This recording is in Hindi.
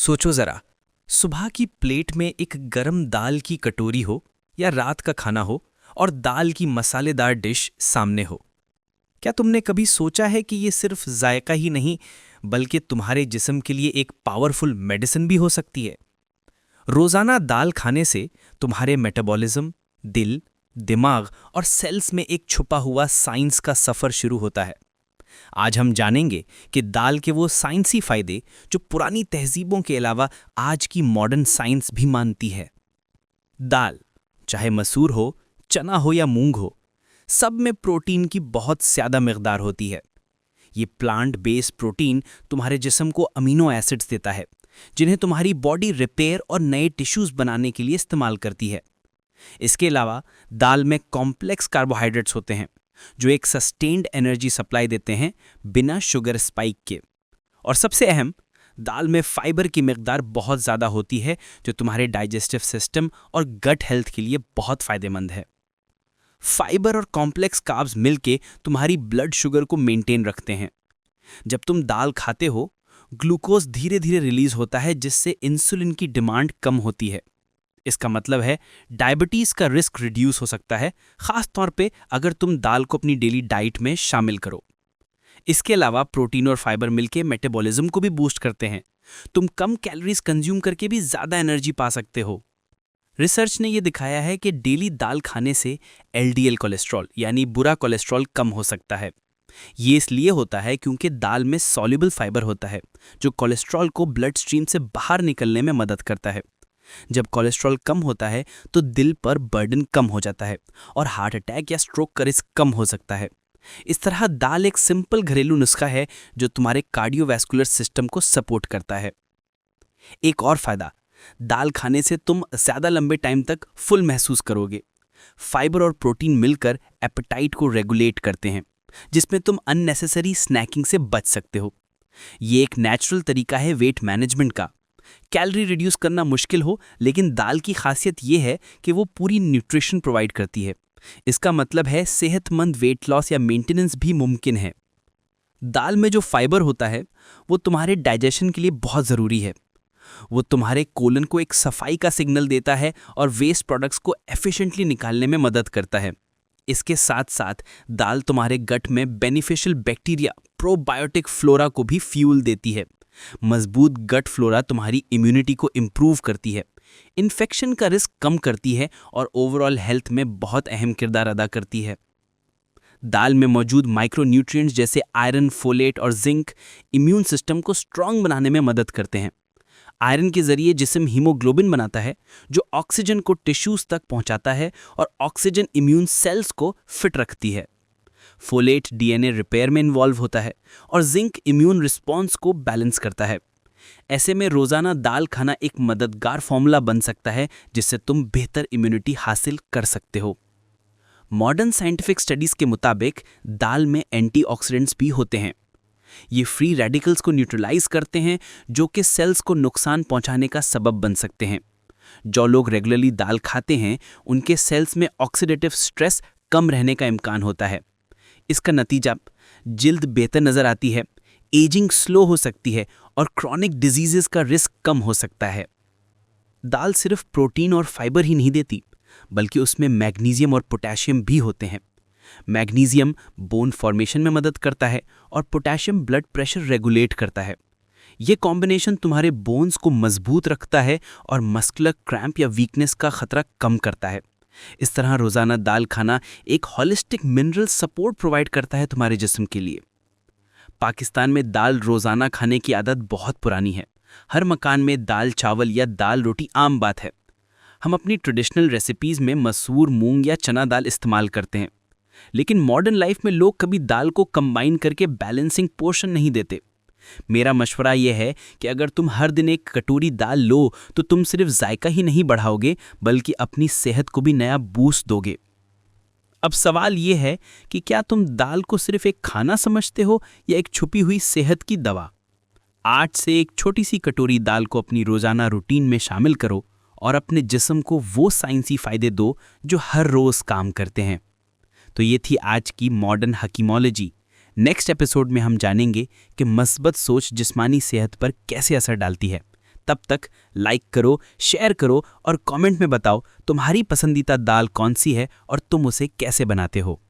सोचो जरा, सुबह की प्लेट में एक गरम दाल की कटोरी हो या रात का खाना हो और दाल की मसालेदार डिश सामने हो। क्या तुमने कभी सोचा है कि ये सिर्फ जायका ही नहीं बल्कि तुम्हारे जिस्म के लिए एक पावरफुल मेडिसिन भी हो सकती है। रोजाना दाल खाने से तुम्हारे मेटाबॉलिज्म, दिल, दिमाग और सेल्स में एक छुपा हुआ साइंस का सफर शुरू होता है। आज हम जानेंगे कि दाल के वो साइंसी फायदे जो पुरानी तहजीबों के अलावा आज की मॉडर्न साइंस भी मानती है। दाल, चाहे मसूर हो, चना हो या मूंग हो, सब में प्रोटीन की बहुत ज़्यादा मिकदार होती है। ये प्लांट बेस्ड प्रोटीन तुम्हारे जिस्म को अमीनो एसिड्स देता है, जिन्हें तुम्हारी बॉडी रिपेयर और नए टिश्यूज बनाने के लिए इस्तेमाल करती है। इसके अलावा दाल में कॉम्प्लेक्स कार्बोहाइड्रेट्स होते हैं जो एक सस्टेन्ड एनर्जी सप्लाई देते हैं बिना शुगर स्पाइक के। और सबसे अहम, दाल में फाइबर की मिकदार बहुत ज़्यादा होती है जो तुम्हारे डाइजेस्टिव सिस्टम और गट हेल्थ के लिए बहुत फ़ायदेमंद है। फाइबर और कॉम्प्लेक्स कार्ब्स मिलके तुम्हारी ब्लड शुगर को मेंटेन रखते हैं। जब तुम दाल खाते हो, ग्लूकोज धीरे धीरे रिलीज होता है जिससे इंसुलिन की डिमांड कम होती है। इसका मतलब है डायबिटीज़ का रिस्क रिड्यूस हो सकता है, खास तौर पे अगर तुम दाल को अपनी डेली डाइट में शामिल करो। इसके अलावा प्रोटीन और फाइबर मिलके मेटाबॉलिज्म को भी बूस्ट करते हैं। तुम कम कैलोरीज कंज्यूम करके भी ज़्यादा एनर्जी पा सकते हो। रिसर्च ने यह दिखाया है कि डेली दाल खाने से एलडीएल कोलेस्ट्रॉल यानी बुरा कोलेस्ट्रॉल कम हो सकता है। ये इसलिए होता है क्योंकि दाल में सॉल्युबल फाइबर होता है जो कोलेस्ट्रॉल को ब्लड स्ट्रीम से बाहर निकलने में मदद करता है। जब कोलेस्ट्रॉल कम होता है तो दिल पर बर्डन कम हो जाता है और हार्ट अटैक या स्ट्रोक का रिस्क कम हो सकता है। इस तरह दाल एक सिंपल घरेलू नुस्खा है जो तुम्हारे कार्डियोवैस्कुलर सिस्टम को सपोर्ट करता है। एक और फायदा, दाल खाने से तुम ज़्यादा लंबे टाइम तक फुल महसूस करोगे। फाइबर और प्रोटीन मिलकर एपेटाइट को रेगुलेट करते हैं, जिसमें तुम अननेसेसरी स्नैकिंग से बच सकते हो। ये एक नेचुरल तरीका है वेट मैनेजमेंट का। कैलोरी रिड्यूस करना मुश्किल हो, लेकिन दाल की खासियत ये है कि वो पूरी न्यूट्रिशन प्रोवाइड करती है। इसका मतलब है सेहतमंद वेट लॉस या मेंटेनेंस भी मुमकिन है। दाल में जो फाइबर होता है वो तुम्हारे डाइजेशन के लिए बहुत ज़रूरी है। वो तुम्हारे कोलन को एक सफाई का सिग्नल देता है और वेस्ट प्रोडक्ट्स को एफिशिएंटली निकालने में मदद करता है। इसके साथ साथ दाल तुम्हारे गट में बेनिफिशियल बैक्टीरिया, प्रोबायोटिक फ्लोरा को भी फ्यूल देती है। मजबूत गट फ्लोरा तुम्हारी इम्यूनिटी को इम्प्रूव करती है, इन्फेक्शन का रिस्क कम करती है और ओवरऑल हेल्थ में बहुत अहम किरदार अदा करती है। दाल में मौजूद माइक्रोन्यूट्रिएंट्स जैसे आयरन, फोलेट और जिंक इम्यून सिस्टम को स्ट्रांग बनाने में मदद करते हैं। आयरन के जरिए जिस्म हीमोग्लोबिन बनाता है जो ऑक्सीजन को टिश्यूज तक पहुंचाता है और ऑक्सीजन इम्यून सेल्स को फिट रखती है। फोलेट डीएनए रिपेयर में इन्वॉल्व होता है और जिंक इम्यून रिस्पॉन्स को बैलेंस करता है। ऐसे में रोजाना दाल खाना एक मददगार फॉर्मूला बन सकता है जिससे तुम बेहतर इम्यूनिटी हासिल कर सकते हो। मॉडर्न साइंटिफिक स्टडीज के मुताबिक दाल में एंटीऑक्सीडेंट्स भी होते हैं। ये फ्री रेडिकल्स को न्यूट्रलाइज करते हैं जो कि सेल्स को नुकसान पहुंचाने का सबब बन सकते हैं। जो लोग रेगुलरली दाल खाते हैं उनके सेल्स में ऑक्सीडेटिव स्ट्रेस कम रहने का इम्कान होता है। इसका नतीजा, जिल्द बेहतर नजर आती है, एजिंग स्लो हो सकती है और क्रॉनिक डिजीजेस का रिस्क कम हो सकता है। दाल सिर्फ प्रोटीन और फाइबर ही नहीं देती, बल्कि उसमें मैग्नीशियम और पोटेशियम भी होते हैं। मैग्नीशियम बोन फॉर्मेशन में मदद करता है और पोटेशियम ब्लड प्रेशर रेगुलेट करता है। ये कॉम्बिनेशन तुम्हारे बोन्स को मजबूत रखता है और मस्कुलर क्रैम्प या वीकनेस का खतरा कम करता है। इस तरह रोजाना दाल खाना एक होलिस्टिक मिनरल सपोर्ट प्रोवाइड करता है तुम्हारे जिस्म के लिए। पाकिस्तान में दाल रोजाना खाने की आदत बहुत पुरानी है। हर मकान में दाल चावल या दाल रोटी आम बात है। हम अपनी ट्रेडिशनल रेसिपीज में मसूर, मूंग या चना दाल इस्तेमाल करते हैं, लेकिन मॉडर्न लाइफ में लोग कभी दाल को कंबाइन करके बैलेंसिंग पोर्शन नहीं देते। मेरा मशवरा यह है कि अगर तुम हर दिन एक कटोरी दाल लो तो तुम सिर्फ जायका ही नहीं बढ़ाओगे बल्कि अपनी सेहत को भी नया बूस्ट दोगे। अब सवाल यह है कि क्या तुम दाल को सिर्फ एक खाना समझते हो या एक छुपी हुई सेहत की दवा? आज से एक छोटी सी कटोरी दाल को अपनी रोजाना रूटीन में शामिल करो और अपने जिस्म को वो साइंसी फायदे दो जो हर रोज काम करते हैं। तो ये थी आज की मॉडर्न हकीमोलॉजी। नेक्स्ट एपिसोड में हम जानेंगे कि मस्बत सोच जिस्मानी सेहत पर कैसे असर डालती है। तब तक लाइक करो, शेयर करो और कमेंट में बताओ तुम्हारी पसंदीदा दाल कौन सी है और तुम उसे कैसे बनाते हो।